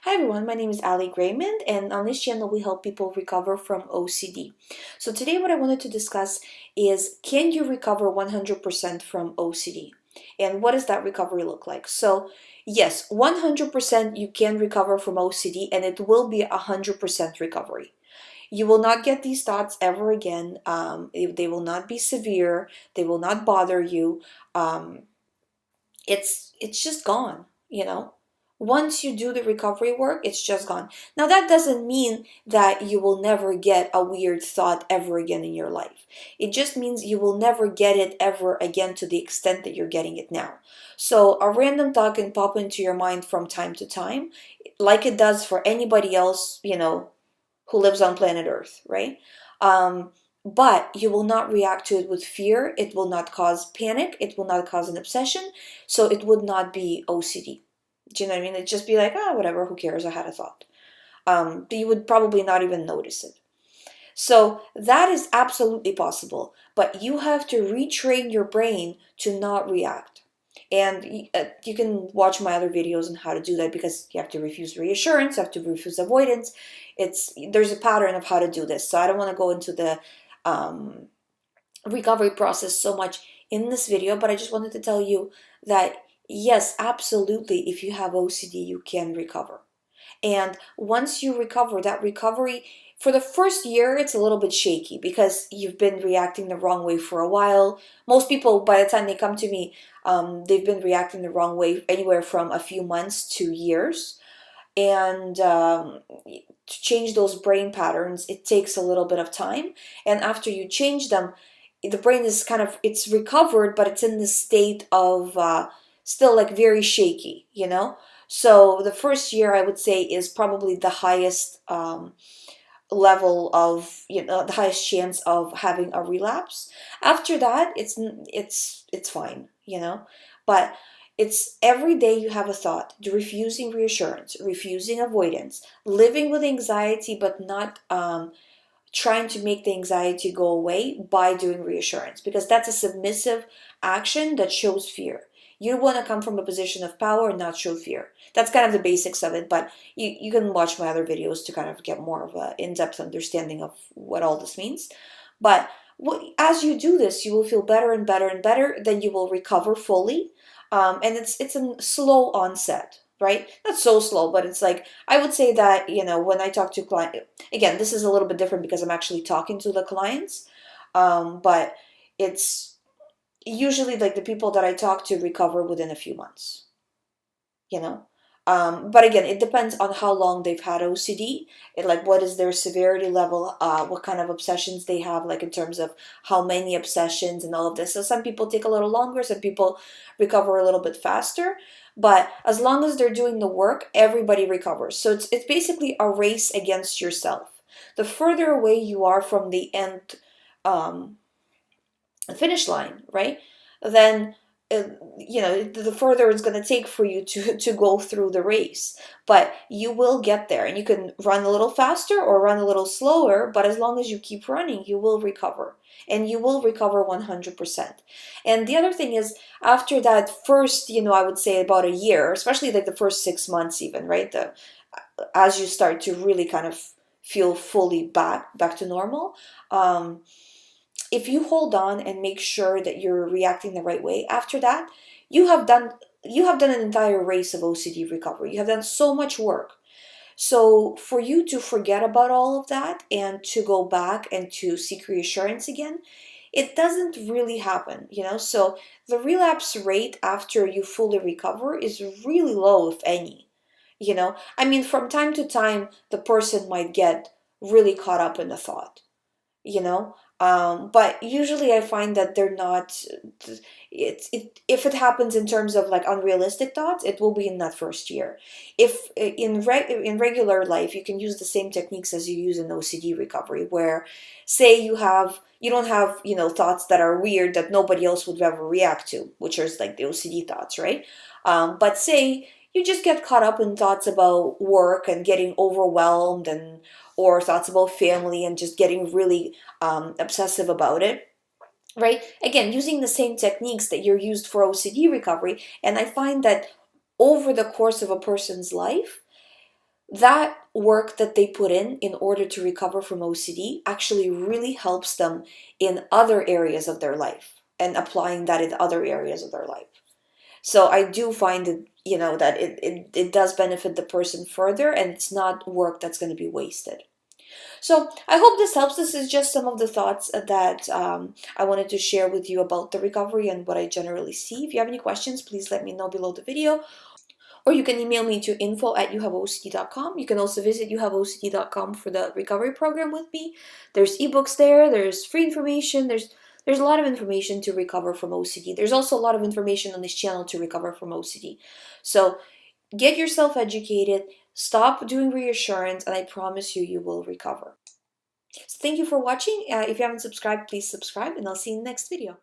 Hi everyone, my name is Ali Graymond, and on this channel we help people recover from OCD. So today what I wanted to discuss is, can you recover 100% from OCD? And what does that recovery look like? So yes, 100% you can recover from OCD, and it will be 100% recovery. You will not get these thoughts ever again. They will not be severe. They will not bother you. Um, it's just gone. Once you do the recovery work, it's just gone. Now that doesn't mean that you will never get a weird thought ever again in your life. It just means you will never get it ever again to the extent that you're getting it now. So a random thought can pop into your mind from time to time, like it does for anybody else, who lives on planet Earth, right? But you will not react to it with fear. It will not cause panic. It will not cause an obsession. So it would not be OCD. Do you know what I mean? It'd just be like, whatever, who cares? I had a thought. You would probably not even notice it. So that is absolutely possible, but you have to retrain your brain to not react. And you can watch my other videos on how to do that, because you have to refuse reassurance, you have to refuse avoidance. There's a pattern of how to do this. So I don't want to go into the um, recovery process so much in this video, but I just wanted to tell you that yes, absolutely, if you have OCD, you can recover. And once you recover, that recovery, for the first year, it's a little bit shaky because you've been reacting the wrong way for a while. Most people, by the time they come to me, they've been reacting the wrong way anywhere from a few months to years. And to change those brain patterns, it takes a little bit of time. And after you change them, the brain is it's recovered, but it's in the state of still like very shaky. So the first year, I would say, is probably the highest level of, the highest chance of having a relapse. After that, it's fine. But it's every day you have a thought, refusing reassurance, refusing avoidance, living with anxiety, but not trying to make the anxiety go away by doing reassurance, because that's a submissive action that shows fear. You want to come from a position of power and not show fear. That's kind of the basics of it, but you can watch my other videos to kind of get more of an in-depth understanding of what all this means. But as you do this, you will feel better and better and better, then you will recover fully. And it's a slow onset, right? Not so slow, but it's like, I would say that, when I talk to clients, again, this is a little bit different because I'm actually talking to the clients, but it's usually like the people that I talk to recover within a few months, you know. But again, it depends on how long they've had OCD, like what is their severity level, what kind of obsessions they have, like in terms of how many obsessions and all of this. So some people take a little longer, some people recover a little bit faster, but as long as they're doing the work, everybody recovers. So it's basically a race against yourself. The further away you are from the end, um, finish line, right? Then the further it's going to take for you to go through the race, but you will get there, and you can run a little faster or run a little slower, but as long as you keep running, you will recover, and you will recover 100%. And the other thing is, after that first, I would say about a year, especially like the first 6 months even, right? As you start to really kind of feel fully back to normal, if you hold on and make sure that you're reacting the right way, after that, you have done an entire race of OCD recovery. You have done so much work. So for you to forget about all of that and to go back and to seek reassurance again, it doesn't really happen. So the relapse rate after you fully recover is really low, if any. I mean, from time to time, the person might get really caught up in the thought, you know but usually I find that they're not. If it happens in terms of like unrealistic thoughts, it will be in that first year. If in regular life, you can use the same techniques as you use in OCD recovery, where say you don't have thoughts that are weird that nobody else would ever react to, which is like the OCD thoughts, right? But say you just get caught up in thoughts about work and getting overwhelmed, and or thoughts about family and just getting really obsessive about it, right? Again, using the same techniques that you're used for OCD recovery. And I find that over the course of a person's life, that work that they put in order to recover from OCD actually really helps them in other areas of their life and applying that in other areas of their life. So I do find that, that it does benefit the person further, and it's not work that's going to be wasted. So I hope this helps. This is just some of the thoughts that I wanted to share with you about the recovery and what I generally see. If you have any questions, please let me know below the video. Or you can email me to info@youhaveocd.com. You can also visit youhaveocd.com for the recovery program with me. There's ebooks there, there's free information, there's a lot of information to recover from OCD. There's also a lot of information on this channel to recover from OCD. So get yourself educated, stop doing reassurance, and I promise you, you will recover. So thank you for watching. If you haven't subscribed, please subscribe, and I'll see you in the next video.